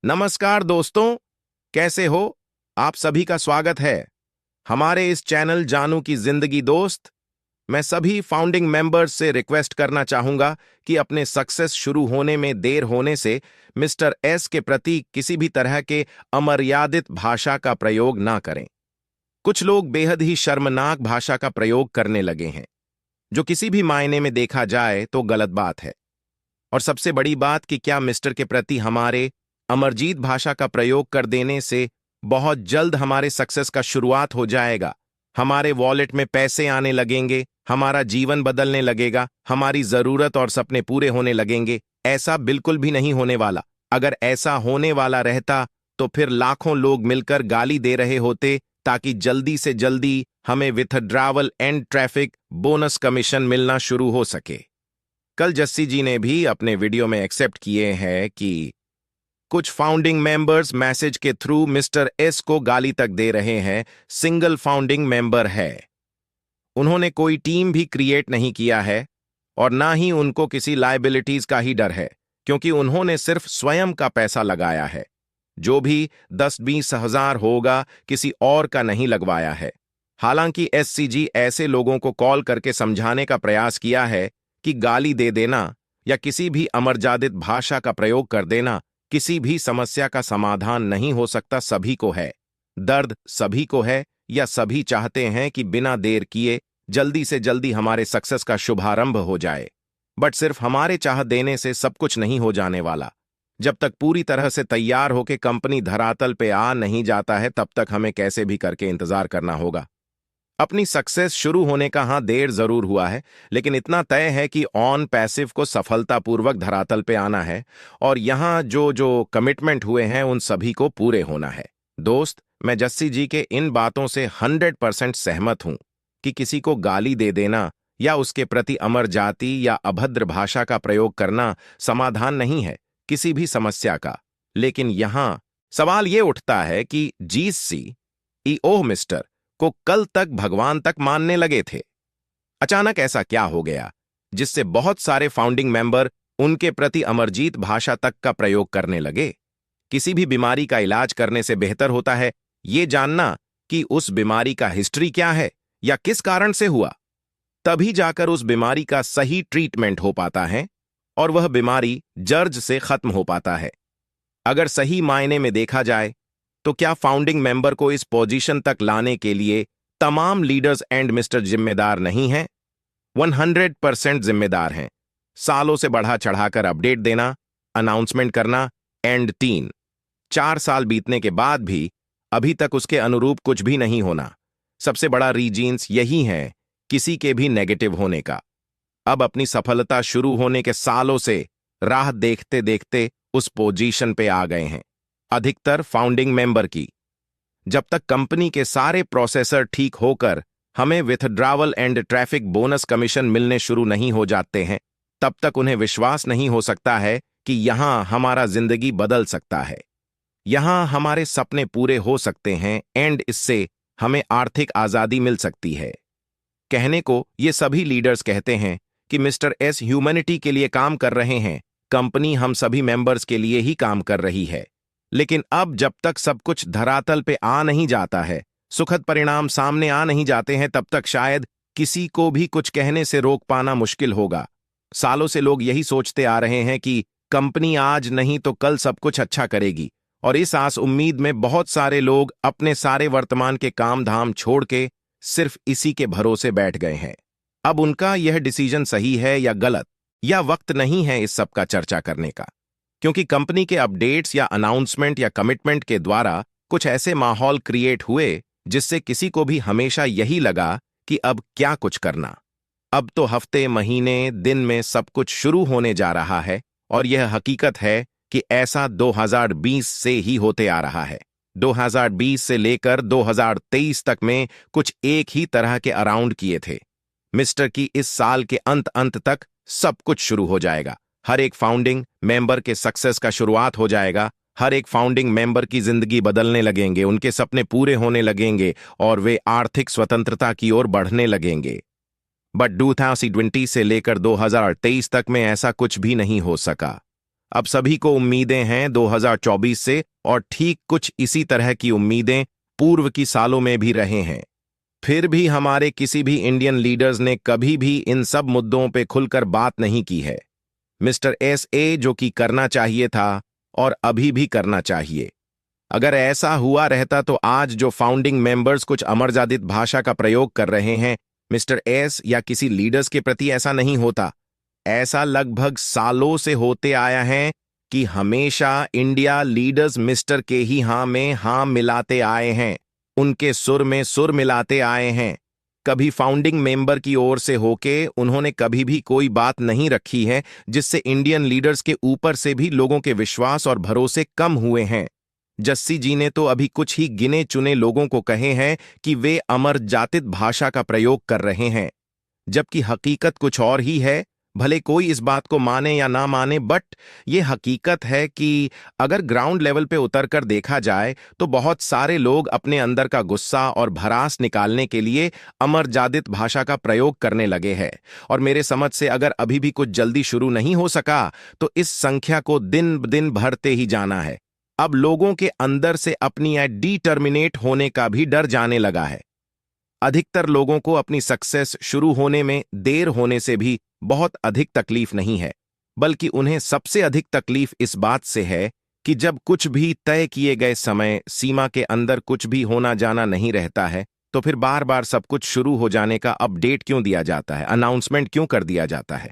नमस्कार दोस्तों, कैसे हो? आप सभी का स्वागत है हमारे इस चैनल जानू की जिंदगी दोस्त। मैं सभी फाउंडिंग मेंबर्स से रिक्वेस्ट करना चाहूंगा कि अपने सक्सेस शुरू होने में देर होने से मिस्टर एस के प्रति किसी भी तरह के अमर्यादित भाषा का प्रयोग ना करें। कुछ लोग बेहद ही शर्मनाक भाषा का प्रयोग करने लगे हैं, जो किसी भी मायने में देखा जाए तो गलत बात है। और सबसे बड़ी बात कि क्या मिस्टर के प्रति हमारे अमरजीत भाषा का प्रयोग कर देने से बहुत जल्द हमारे सक्सेस का शुरुआत हो जाएगा, हमारे वॉलेट में पैसे आने लगेंगे, हमारा जीवन बदलने लगेगा, हमारी जरूरत और सपने पूरे होने लगेंगे? ऐसा बिल्कुल भी नहीं होने वाला। अगर ऐसा होने वाला रहता तो फिर लाखों लोग मिलकर गाली दे रहे होते ताकि जल्दी से जल्दी हमें withdrawal and traffic bonus commission मिलना शुरू हो सके। कल जस्सी जी ने भी अपने वीडियो में एक्सेप्ट किए हैं कि कुछ फाउंडिंग मेंबर्स मैसेज के थ्रू मिस्टर एस को गाली तक दे रहे हैं। सिंगल फाउंडिंग मेंबर है, उन्होंने कोई टीम भी क्रिएट नहीं किया है और ना ही उनको किसी लायबिलिटीज का ही डर है, क्योंकि उन्होंने सिर्फ स्वयं का पैसा लगाया है। जो भी 10-20 हजार होगा किसी और का नहीं लगवाया है। हालांकि एससीजी ऐसे लोगों को कॉल करके समझाने का प्रयास किया है कि गाली दे देना या किसी भी अमर्यादित भाषा का प्रयोग कर देना किसी भी समस्या का समाधान नहीं हो सकता। सभी को है, दर्द सभी को है, या सभी चाहते हैं कि बिना देर किए जल्दी से जल्दी हमारे सक्सेस का शुभारंभ हो जाए। बट सिर्फ हमारे चाह देने से सब कुछ नहीं हो जाने वाला। जब तक पूरी तरह से तैयार होकर कंपनी धरातल पे आ नहीं जाता है, तब तक हमें कैसे भी करके इंतजार करना होगा। अपनी सक्सेस शुरू होने का हाँ देर जरूर हुआ है, लेकिन इतना तय है कि ऑन पैसिव को सफलतापूर्वक धरातल पे आना है और यहाँ जो जो कमिटमेंट हुए हैं उन सभी को पूरे होना है। दोस्त, मैं जस्सी जी के इन बातों से 100% सहमत हूं कि किसी को गाली दे देना या उसके प्रति अमर जाति या अभद्र भाषा का प्रयोग करना समाधान नहीं है किसी भी समस्या का। लेकिन यहां सवाल ये उठता है कि जीसी ओह मिस्टर को कल तक भगवान तक मानने लगे थे। अचानक ऐसा क्या हो गया जिससे बहुत सारे फाउंडिंग मेंबर उनके प्रति अमरजीत भाषा तक का प्रयोग करने लगे? किसी भी बीमारी का इलाज करने से बेहतर होता है ये जानना कि उस बीमारी का हिस्ट्री क्या है या किस कारण से हुआ। तभी जाकर उस बीमारी का सही ट्रीटमेंट हो पाता है और वह बीमारी जर्ज से खत्म हो पाता है। अगर सही मायने में देखा जाए तो क्या फाउंडिंग मेंबर को इस पोजीशन तक लाने के लिए तमाम लीडर्स एंड मिस्टर जिम्मेदार नहीं हैं? 100% जिम्मेदार हैं। सालों से बढ़ा चढ़ाकर अपडेट देना, अनाउंसमेंट करना एंड 3-4 साल बीतने के बाद भी अभी तक उसके अनुरूप कुछ भी नहीं होना। सबसे बड़ा रीजंस यही है किसी के भी नेगेटिव होने का। अब अपनी सफलता शुरू होने के सालों से राह देखते देखते उस पोजीशन पे आ गए हैं। अधिकतर फाउंडिंग मेंबर की जब तक कंपनी के सारे प्रोसेसर ठीक होकर हमें withdrawal and traffic bonus commission मिलने शुरू नहीं हो जाते हैं, तब तक उन्हें विश्वास नहीं हो सकता है कि यहां हमारा जिंदगी बदल सकता है, यहां हमारे सपने पूरे हो सकते हैं एंड इससे हमें आर्थिक आजादी मिल सकती है। कहने को ये सभी लीडर्स कहते हैं कि मिस्टर एस ह्यूमैनिटी के लिए काम कर रहे हैं, कंपनी हम सभी मेंबर्स के लिए ही काम कर रही है। लेकिन अब जब तक सब कुछ धरातल पे आ नहीं जाता है, सुखद परिणाम सामने आ नहीं जाते हैं, तब तक शायद किसी को भी कुछ कहने से रोक पाना मुश्किल होगा। सालों से लोग यही सोचते आ रहे हैं कि कंपनी आज नहीं तो कल सब कुछ अच्छा करेगी, और इस आस उम्मीद में बहुत सारे लोग अपने सारे वर्तमान के काम धाम छोड़ के सिर्फ इसी के भरोसे बैठ गए हैं। अब उनका यह डिसीजन सही है या गलत, या वक्त नहीं है इस सब का चर्चा करने का, क्योंकि कंपनी के अपडेट्स या अनाउंसमेंट या कमिटमेंट के द्वारा कुछ ऐसे माहौल क्रिएट हुए जिससे किसी को भी हमेशा यही लगा कि अब क्या कुछ करना। अब तो हफ्ते महीने दिन में सब कुछ शुरू होने जा रहा है और यह हकीकत है कि ऐसा 2020 से ही होते आ रहा है। 2020 से लेकर 2023 तक में कुछ एक ही तरह के अराउंड किए थे मिस्टर की। इस साल के अंत तक सब कुछ शुरू हो जाएगा। हर एक फाउंडिंग मेंबर के सक्सेस का शुरुआत हो जाएगा। हर एक फाउंडिंग मेंबर की जिंदगी बदलने लगेंगे, उनके सपने पूरे होने लगेंगे और वे आर्थिक स्वतंत्रता की ओर बढ़ने लगेंगे। बट 2020 से लेकर 2023 तक में ऐसा कुछ भी नहीं हो सका। अब सभी को उम्मीदें हैं 2024 से, और ठीक कुछ इसी तरह की उम्मीदें पूर्व की सालों में भी रहे हैं। फिर भी हमारे किसी भी इंडियन लीडर्स ने कभी भी इन सब मुद्दों पे खुलकर बात नहीं की है। मिस्टर SA जो कि करना चाहिए था और अभी भी करना चाहिए। अगर ऐसा हुआ रहता तो आज जो फाउंडिंग मेंबर्स कुछ अमरजादित भाषा का प्रयोग कर रहे हैं, मिस्टर S या किसी लीडर्स के प्रति ऐसा नहीं होता। ऐसा लगभग सालों से होते आया है कि हमेशा इंडिया लीडर्स मिस्टर के ही हां में हां मिलाते आए हैं, उनके सुर में सुर मिलाते आए हैं। कभी फाउंडिंग मेंबर की ओर से होके उन्होंने कभी भी कोई बात नहीं रखी है जिससे इंडियन लीडर्स के ऊपर से भी लोगों के विश्वास और भरोसे कम हुए हैं। जस्सी जी ने तो अभी कुछ ही गिने चुने लोगों को कहे हैं कि वे अमर जातित भाषा का प्रयोग कर रहे हैं, जबकि हकीकत कुछ और ही है। भले कोई इस बात को माने या ना माने, बट ये हकीकत है कि अगर ग्राउंड लेवल पे उतरकर देखा जाए तो बहुत सारे लोग अपने अंदर का गुस्सा और भड़ास निकालने के लिए अमर जातित भाषा का प्रयोग करने लगे हैं। और मेरे समझ से अगर अभी भी कुछ जल्दी शुरू नहीं हो सका तो इस संख्या को दिन दिन बढ़ते ही जाना है। अब लोगों के अंदर से अपनी डिटर्मिनेट होने का भी डर जाने लगा है। अधिकतर लोगों को अपनी सक्सेस शुरू होने में देर होने से भी बहुत अधिक तकलीफ नहीं है, बल्कि उन्हें सबसे अधिक तकलीफ इस बात से है कि जब कुछ भी तय किए गए समय सीमा के अंदर कुछ भी होना जाना नहीं रहता है, तो फिर बार बार सब कुछ शुरू हो जाने का अपडेट क्यों दिया जाता है, अनाउंसमेंट क्यों कर दिया जाता है।